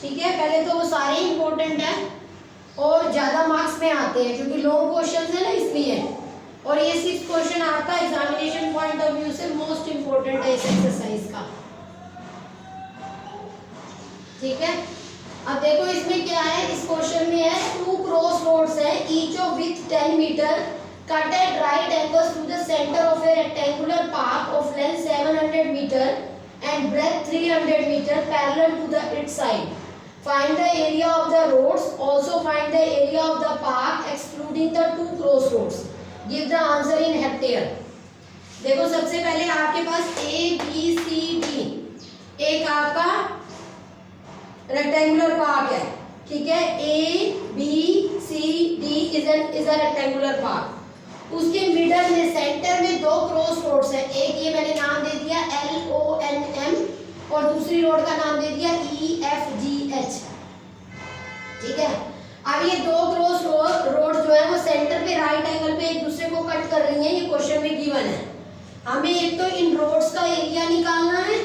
ठीक है, पहले तो वो सारे इंपॉर्टेंट है और ज्यादा मार्क्स में आते हैं क्योंकि लॉन्ग क्वेश्चन है ना, इसलिए। और ये 6 क्वेश्चन आपका एग्जामिनेशन पॉइंट ऑफ व्यू से मोस्ट इंपॉर्टेंट है इस एक्सरसाइज का। ठीक है, अब देखो इसमें क्या है, इस क्वेश्चन में है 2 क्रॉस रोड्स है, each of with 10 metre, cut at right angles to the centre of a rectangular path of length 700 metre and breadth 300 metre parallel to the its side. Find the area of the roads. Also find the area of the park excluding the 2 cross roads. Give the answer in hectare. देखो सबसे पहले आपके पास A, B, C, D एक आपका rectangular park है। ठीक है, A, B, C, D is a rectangular park. उसके मिडल में सेंटर में 2 क्रॉस रोड्स है। एक ये मैंने नाम दे दिया LONM और दूसरी रोड का नाम दे दिया EFGH। ठीक है, अब ये 2 क्रॉस रोड जो है वो सेंटर पे राइट एंगल पे एक दूसरे को कट कर रही हैं, ये क्वेश्चन में गिवन है। हमें एक तो इन रोड्स का एरिया निकालना है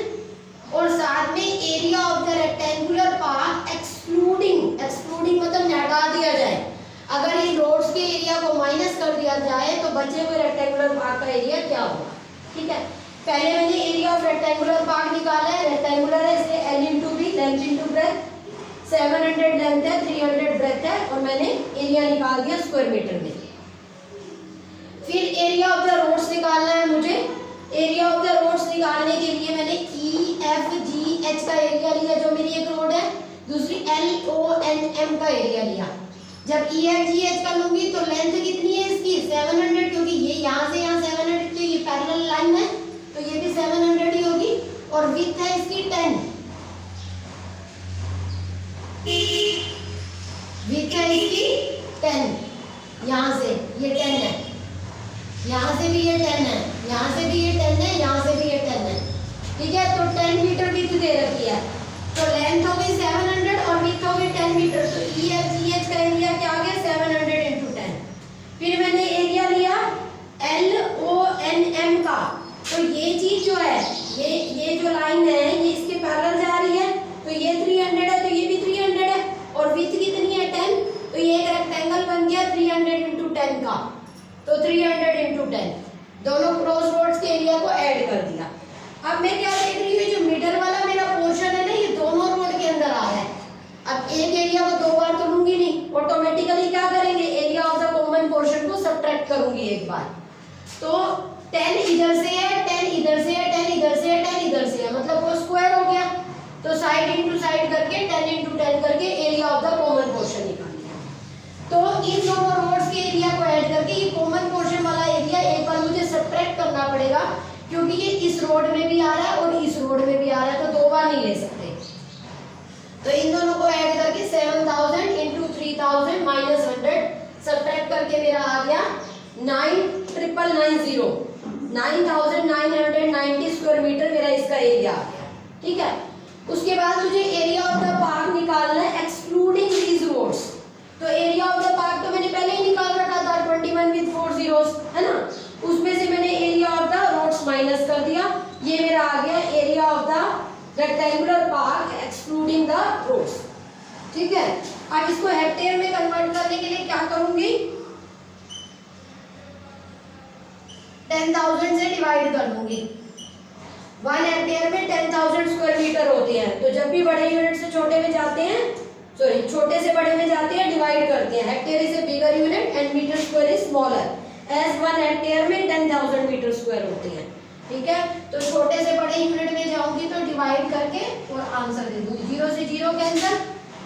और साथ में area of the rectangular park excluding मतलब हटा दिया जाए। अगर इन रोड्स के एरिया को माइनस कर दिया जाए तो बचे हुए रेक्टेंगुलर पार्क का एरिया क्या होगा। ठीक है, पहले मैंने एरिया ऑफ रेक्टेंगुलर पार्क निकाला है। रेक्टेंगुलर है इसलिए L into B, length into breadth, 700 length है, 300 ब्रेथ है और मैंने एरिया निकाल दिया स्क्वायर मीटर में। फिर एरिया ऑफ द रोड्स निकालना है मुझे। एरिया ऑफ द रोड्स निकालने के लिए मैंने EFGH का एरिया लिया जो मेरी एक रोड है, दूसरी LONM का एरिया लिया। जब EFGH का लूंगी तो लेंथ कितनी है इसकी 700, क्योंकि ये यहाँ से यहाँ 700 तो ये पैरेलल लाइन है तो ये भी 700 ही होगी। और विड्थ है इसकी 10, विड्थ है इसकी 10। यहाँ से ये 10 है, यहाँ से भी ये 10 है, यहाँ से भी ये 10 है, यहाँ से भी ये 10 है। ठीक है, तो 10 मीटर विड्थ दे रखी है, तो लेंथ हो गई 700 और विड्थ हो गई 10 मीटर। तो EFGH का एरिया क्या आ गया 700 इंटू 10। फिर मैंने एरिया लिया LONM का, तो ये चीज जो है ये जो लाइन है ये इसके पैरेलल जा रही है, तो ये 300 है तो ये भी 300 है और विड्थ कितनी है 10, तो ये एक रेक्टेंगल बन गया 300 इंटू 10 का। तो 300 इंटू 10 दोनों क्रॉस रोड्स के एरिया को ऐड कर दिया। अब मैं क्या देख रही हूँ, जो मिडल वाला मेरा पोर्शन है ना ये दोनों रोड के अंदर आ रहा है। अब एक एरिया को 2 बार तो लूंगी नहीं, ऑटोमेटिकली क्या करेंगे area of the common portion को सब्ट्रैक्ट करूंगी एक बार। तो 10 इधर से है, 10 इधर से है, 10 इधर से है, 10 इधर से है, मतलब वो स्क्वायर हो गया। तो साइड इंटू साइड करके 10 इंटू 10 करके area of the common portion निकाल लिया। तो इन दोनों रोड्स के एरिया को ऐड करके ये कॉमन पोर्शन वाला एरिया एक बार मुझे सब्ट्रैक्ट करना पड़ेगा, क्योंकि ये इस रोड में भी आ रहा है और इस रोड में भी आ रहा है, तो 2 बार नहीं ले सकते। तो इन दोनों को ऐड करके 7000 इंटू 3000 माइनस 100 सब्ट्रैक्ट करके मेरा आ गया 9,990 9990 स्क्वायर मीटर मेरा इसका एरिया आ गया। ठीक है, उसके बाद मुझे एरिया ऑफ द पार्क निकालना है एक्सक्लूडिंग दीज रोड्स। तो एरिया ऑफ द पार्क तो मैंने पहले ही निकाल रखा था 21 विद 4 zeros है ना, उसमें से मैंने area of the roads minus कर दिया। ये मेरा आ गया area of the rectangular park excluding the roads. ठीक है, अब इसको हेक्टेयर में कन्वर्ट करने के लिए क्या करूंगी, 10,000 से डिवाइड कर दूंगी। 1 हेक्टेयर में 10,000 स्क्वायर मीटर होते हैं, तो जब भी बड़े यूनिट से छोटे में जाते हैं, सॉरी छोटे से बड़े में जाते हैं डिवाइड करते हैं। Hectare is a bigger unit and metre square is smaller, as 1 hectare में 10,000 मीटर स्क्वायर होते हैं। ठीक है, तो छोटे से बड़े यूनिट में जाऊंगी तो डिवाइड करके और आंसर दे दूंगी। 0 से 0 कैंसिल,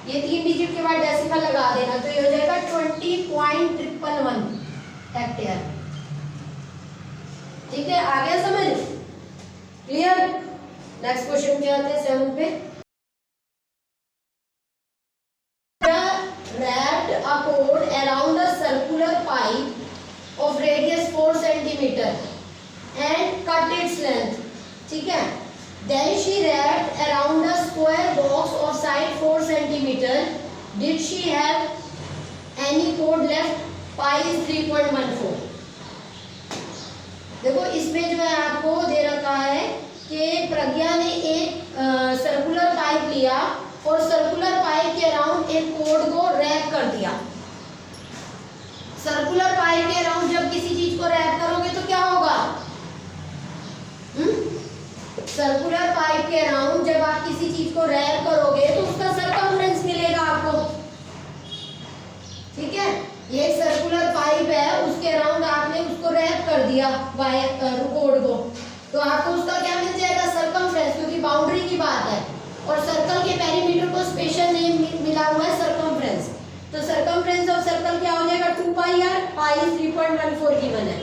ये 3 डिजिट के बाद डेसिमल लगा देना, तो ये हो जाएगा 20.111 हेक्टेयर। ठीक है, आ गया समझ, क्लियर। नेक्स्ट क्वेश्चन पे आते हैं 7 पे। Wrapped a cord around a circular pipe of radius 4 centimeter and cut its length. ठीक है, then she wrapped around a square box of side 4 centimeter. Did she have any cord left? Pi is 3.14. देखो इसमें जो है आपको दे रखा है कि प्रज्ञा ने एक सर्कुलर पाइप लिया और सर्कुलर पाइप के अराउंड एक कोड को रैप कर दिया। सर्कुलर पाइप के अराउंड जब किसी चीज को रैप करोगे तो क्या होगा? सर्कुलर पाइप के अराउंड जब आप किसी चीज को रैप करोगे तो उसका सरकमफ्रेंस मिलेगा आपको, ठीक है। ये एक सर्कुलर पाइप है, उसके अराउंड आपने उसको रैप कर दिया वायर कोड को, तो आपको उसका क्या मिल जाएगा? सरकमफ्रेंस, क्योंकि बाउंड्री की बात है और सर्कल के पेरीमीटर को स्पेशल नेम मिला हुआ है सरकमफ्रेंस। तो सरकमफ्रेंस ऑफ सर्कल क्या हो जाएगा? 2 पाई r, पाई 3.14 गिवन है,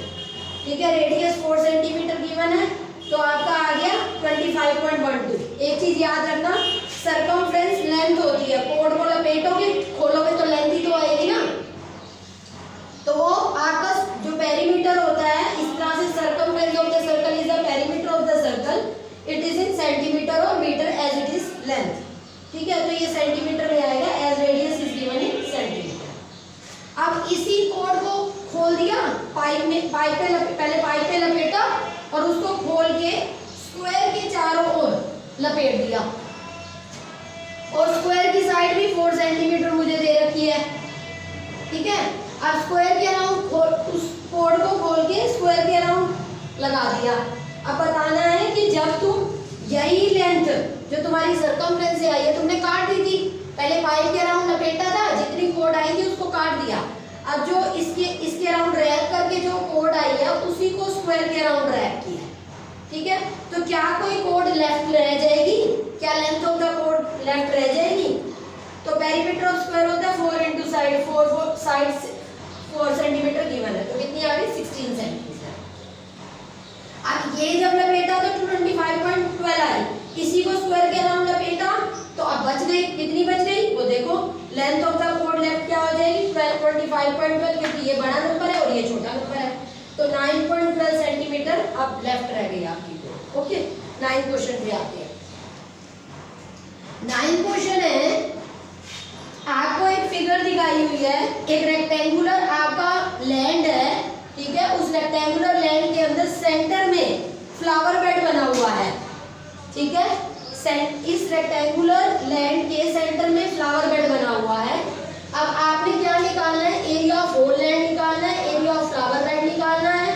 ठीक है। रेडियस 4 सेंटीमीटर गिवन है, तो आपका आ गया 25.12। एक चीज याद रखना, सरकमफ्रेंस लेंथ होती है, कोड को लपेटोगे खोलोगे तो लेंथ ही तो आएगी ना, तो वो आपका जो पेरीमीटर होता है, इस तरह से circumference of the circle is the perimeter of the circle, it is in centimetre और metre as it is length, ठीक है। तो ये सेंटीमीटर में आएगा as radius is given in centimetre. अब इसी कोड को खोल दिया पाइप में, पहले पाइप पे लपेटा और उसको खोल के स्क्वायर के चारों ओर लपेट दिया, और स्क्वायर की साइड भी 4 सेंटीमीटर मुझे दे रखी है, ठीक है। अब स्क्वायर के अराउंड उस कोड को खोल के स्क्वायर के अराउंड लगा दिया। अब बताना है कि जब तुम यही लेंथ जो तुम्हारी सरकमफ्रेंस से आई है तुमने काट दी थी, पहले पाइप के अराउंड लपेटा था, जितनी कोड आई थी उसको काट दिया। अब जो इसके अराउंड रैप करके जो कोड आई है उसी को स्क्वायर के अराउंड रैप किया है, ठीक है। तो क्या कोई कोड लेफ्ट रह जाएगी? क्या length of the code left रह जाएगी? तो पेरीमीटर ऑफ स्क्वायर होता है 4 into side, 4 side 4 centimetre given है, तो कितनी आ गई? 16 सेंटीमीटर। अब ये जब लपेटा तो 225.12 आई, इसी को स्क्वायर के अराउंड लपेटा तो अब बच गई, कितनी बच गई वो देखो, length of the code left क्या हो जाएगी? 1225.12, क्योंकि ये बड़ा नंबर है और ये छोटा नंबर है, तो 9.12 सेंटीमीटर अब लेफ्ट रह गई आपकी कोड, ओके। 9 क्वेश्चन भी आते हैं। 9 क्वेश्चन है, आपको एक फिगर दिखाई हुई है, एक रेक्टेंगुलर आपका लैंड है, ठीक है। उस रेक्टेंगुलर लैंड के अंदर सेंटर में फ्लावर बेड बना हुआ है, ठीक है। इस रेक्टेंगुलर लैंड के सेंटर में फ्लावर बेड बना हुआ है। अब आपने क्या निकालना है? एरिया ऑफ होल लैंड निकालना है, एरिया ऑफ फ्लावर बेड निकालना है,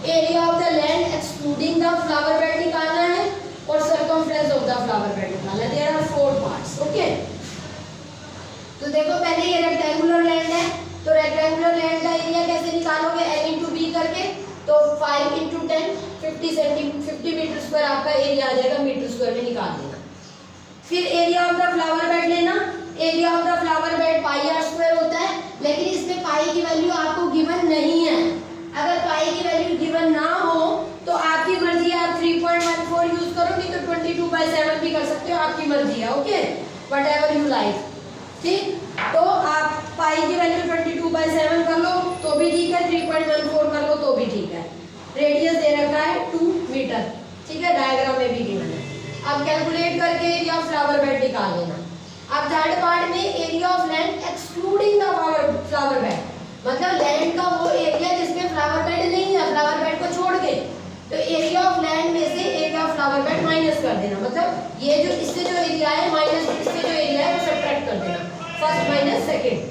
area of the land excluding the flower bed निकालना है, और circumference of the flower bed निकालना है। There are 4 parts, okay. तो देखो पहले ये रेक्टेंगुलर लैंड है, तो रेक्टेंगुलर लैंड का एरिया कैसे निकालोगे? L इंटू बी करके, तो 5 इंटू 10 50 मीटर स्क्वायर आपका एरिया आ जाएगा, मीटर स्क्वायर में निकाल देना। फिर area of the flower bed लेना, area of the flower bed pi r square होता है, लेकिन इसमें पाई की वैल्यू आपको गिवन नहीं है। अगर पाई की वैल्यू गिवन ना हो तो आपकी मर्जी है, आप 3.14 यूज करो, नहीं तो 22/7 भी कर सकते हो, आपकी मर्जी है, okay, what ever you like, ठीक। तो आप पाई की वैल्यू 22/7 कर लो तो भी ठीक है, 3.14 कर लो तो भी ठीक है। रेडियस दे रखा है 2 मीटर, ठीक है, डायग्राम में भी गिवन है। अब कैलकुलेट करके एरिया ऑफ फ्लावर बेड निकाल लेना। अब थर्ड पार्ट में area of land excluding the flower bed, मतलब लैंड का वो एरिया जिसमें फ्लावर बेड नहीं है, फ्लावर बेड को छोड़ के, तो एरिया ऑफ लैंड में से area of flower bed minus कर देना, मतलब ये जो इससे जो एरिया है माइनस इससे जो एरिया है वो सब्ट्रैक्ट कर देना, first minus second.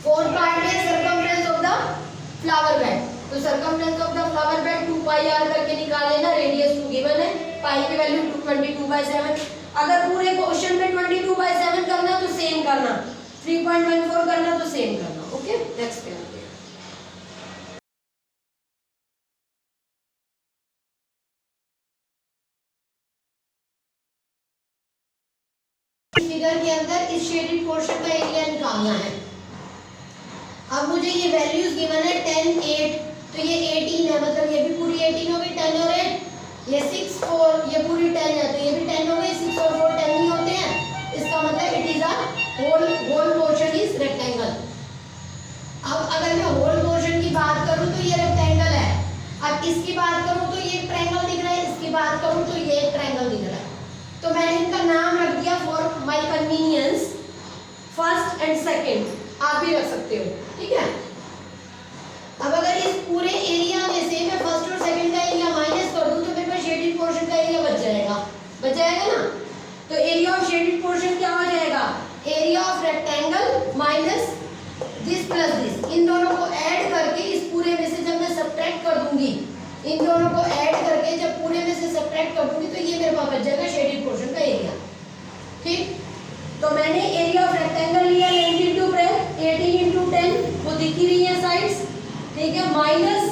Fourth part में circumference of the flower bed, तो circumference of the flower bed 2 pi r करके निकाल लेना, रेडियस 2 गिवन है, पाई की वैल्यू 22/7। अगर पूरे क्वेश्चन में 22/7 करना तो सेम करना, 3.14 करना तो सेम करना, ओके। नेक्स्ट पे आते हैं। फिगर के अंदर इस शेडेड पोर्शन का एरिया निकालना है। अब मुझे ये वैल्यूज गिवन है 10, 8, तो ये 18 है, मतलब ये भी पूरी 18 हो गई, 10 और 8, ये 6, 4, ये पूरी 10 है, तो ये भी 10 हो गई, 6 और 4 10 ही होते हैं, इसका मतलब it is a whole portion is rectangle. अब अगर मैं होल पोर्शन की बात करूं तो ये रेक्टेंगल है, अब इसकी बात करूं तो ये ट्रायंगल दिख रहा है, इसकी बात करूं तो ये ट्रायंगल दिख रहा है, तो मैंने इनका नाम रख दिया for my convenience first and second, आप भी रख सकते हो, ठीक है। अब अगर इस पूरे एरिया में से मैं फर्स्ट और सेकंड का एरिया माइनस कर दूं तो मेरे पास शेडेड पोर्शन का एरिया बच जाएगा ना। Rectangle minus this plus this, इन दोनों को ऐड करके इस पूरे में से जब मैं सब्ट्रैक्ट कर दूंगी, इन दोनों को ऐड करके जब पूरे में से सब्ट्रैक्ट कर दूंगी तो ये मेरे पास बच जाएगा शेडेड पोर्शन का एरिया। ठीक, तो मैंने एरिया ऑफ रेक्टेंगल लिया लेंथ इनटू ब्रेथ 18 into 10, वो दिख ही रही है साइड्स। ठीक है, माइनस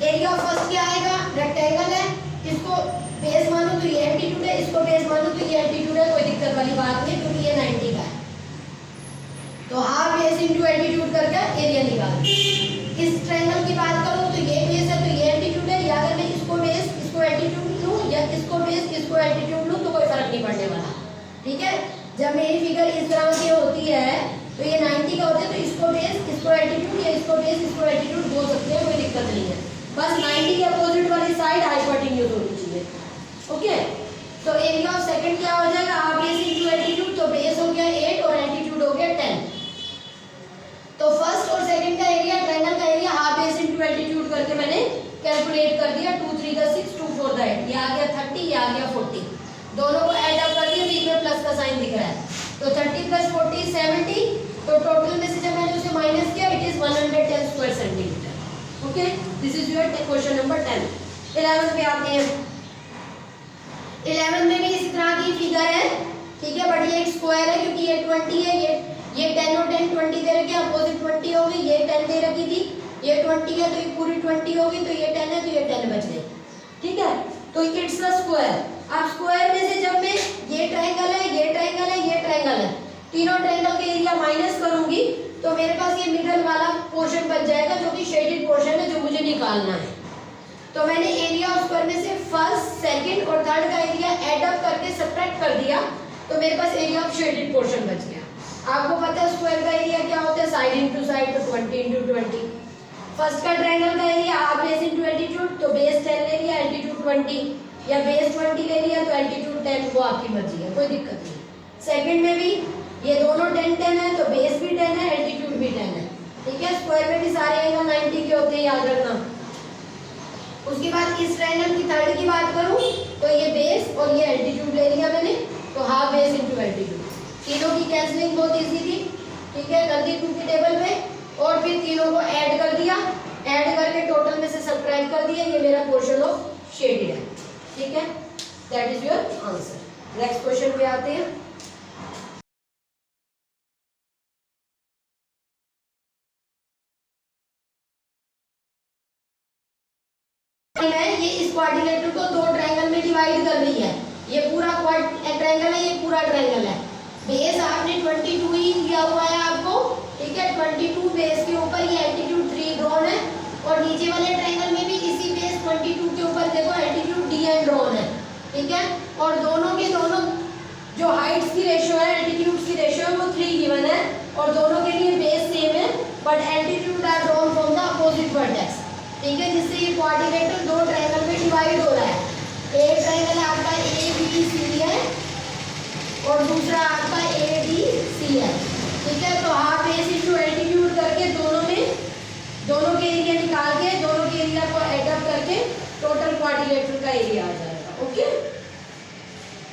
एरिया ऑफ फर्स्ट क्या आएगा, रेक्टेंगल है, इसको बेस मानो तो ये एल्टीट्यूड है, इसको बेस मानो तो ये एल्टीट्यूड है, कोई दिक्कत वाली बात नहीं क्योंकि ये 90 का है। तो हाफ बेस इनटू एल्टीट्यूड करके एरिया निकाल। इस ट्रायंगल की बात करूं तो ये बेस है तो ये एल्टीट्यूड है, या अगर मैं इसको बेस इसको एल्टीट्यूड लूं या इसको बेस इसको एल्टीट्यूड लूं तो कोई फर्क नहीं पड़ने वाला। ठीक है, जब मेरी फिगर इस तरह की होती है तो ये 90 का होता है, तो इसको बेस इसको एल्टीट्यूड या इसको बेस इसको एल्टीट्यूड बोल सकते हैं, कोई दिक्कत नहीं है। बस 90 के अपोजिट वाली साइड हाइपोटेन्यूज होनी चाहिए। ओके, तो एरिया ऑफ सेकंड क्या हो जाएगा, हाफ बेस इनटू एल्टीट्यूड, तो बेस हो गया 8 और एल्टीट्यूड हो गया 10। तो फर्स्ट और सेकंड का एरिया, ट्रायंगल का area half base into altitude करके मैंने कैलकुलेट कर दिया। 2 3 का 6, 2 4 का 8, ये आ गया 30, ये आ गया 40। दोनों को ऐड अप कर दिया, बीच में प्लस का साइन दिख रहा है, तो 30 + 40 70। तो टोटल में से जब मैंने उसे माइनस किया, it is 110 square centimetre. Okay, this is your question number 10। 11 पे आते हैं। 11 में भी इसी तरह की फिगर है। ठीक है, बट ये एक स्क्वायर है क्योंकि ये 20 है, ये 10 और 10 20 दे रखे, अपोजिट 20 हो गई, ये 10 दे रखी थी, ये 20 है तो ये पूरी 20 हो गई, तो ये 10 है तो ये 10 बच गए। ठीक है, तो इट्स अ स्क्वायर। अब स्क्वायर में से जब मैं ये ट्रायंगल है, ये ट्रायंगल है, ये ट्रायंगल है, तीनों ट्रायंगल के एरिया माइनस करूंगी तो मेरे पास ये मिडल वाला पोर्शन बच जाएगा जो कि शेडेड पोर्शन है, जो मुझे निकालना है। तो मैंने एरिया ऑफ स्क्वायर में से फर्स्ट, सेकंड और थर्ड का एरिया ऐड अप करके सब्ट्रैक्ट कर दिया, तो मेरे पास एरिया ऑफ शेडेड पोर्शन बच गया। आपको पता है स्क्वायर का एरिया क्या होता है, साइड इनटू साइड, तो 20 into 20। फर्स्ट का ट्रायंगल का area half base into altitude, तो बेस 10 ले लिया, एल्टीट्यूड 20, या बेस 20 ले लिया तो एल्टीट्यूड 10, वो आपकी मर्जी है, कोई दिक्कत नहीं। सेकंड में भी ये दोनों 10 10 है, तो बेस भी 10 है, एल्टीट्यूड भी 10 है। ठीक है, स्क्वायर में भी सारे एंगल 90 के होते हैं, याद रखना। उसके बाद इस ट्रायंगल की थर्ड की बात करूं तो ये बेस और ये एल्टीट्यूड ले लिया मैंने, तो हाफ बेस इनटू एल्टीट्यूड। तीनों की कैंसलिंग बहुत इजी थी। ठीक है, कर दी 2 की टेबल पे और फिर तीनों को ऐड कर दिया, ऐड करके टोटल में से सब्ट्रैक्ट कर दिया, ये मेरा पोर्शन ऑफ शेडेड है। ठीक है, that is your answer. Next question पे आते हैं। ये इस क्वाड्रिलेटरल को 2 ट्रायंगल में डिवाइड कर रही है। ये पूरा ट्रायंगल है, ये पूरा ट्रायंगल है। बेस आपने 22 ही दिया हुआ है आपको। ठीक है, 22 बेस के ऊपर ये एल्टीट्यूड 3 ड्रॉन है, और नीचे वाले ट्रायंगल में भी इसी बेस 22 के ऊपर देखो एल्टीट्यूड डी एंड ड्रॉन है। ठीक है, और दोनों के दोनों जो हाइट्स की रेशियो है, एल्टीट्यूड्स की रेशियो है, वो 3 गिवन है, और दोनों के लिए बेस सेम है, but altitude are drawn from the opposite vertex. ठीक है, जिससे ये क्वाड्रिलेटरल 2 ट्रायंगल में डिवाइड हो रहा है। एक ट्रायंगल आपका ए बी सी है और दूसरा आपका ए बी सी है। ठीक है, तो हाफ बेस इनटू एल्टीट्यूड करके दोनों के एरिया निकाल के दोनों के एरिया को ऐड अप करके टोटल क्वाड्रिलेटरल का एरिया आ जाएगा। Okay,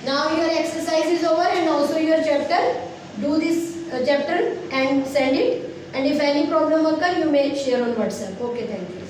now your exercise is over and also your chapter. Do this chapter and send it, and if any problem occur you may share on WhatsApp. Okay, thank you.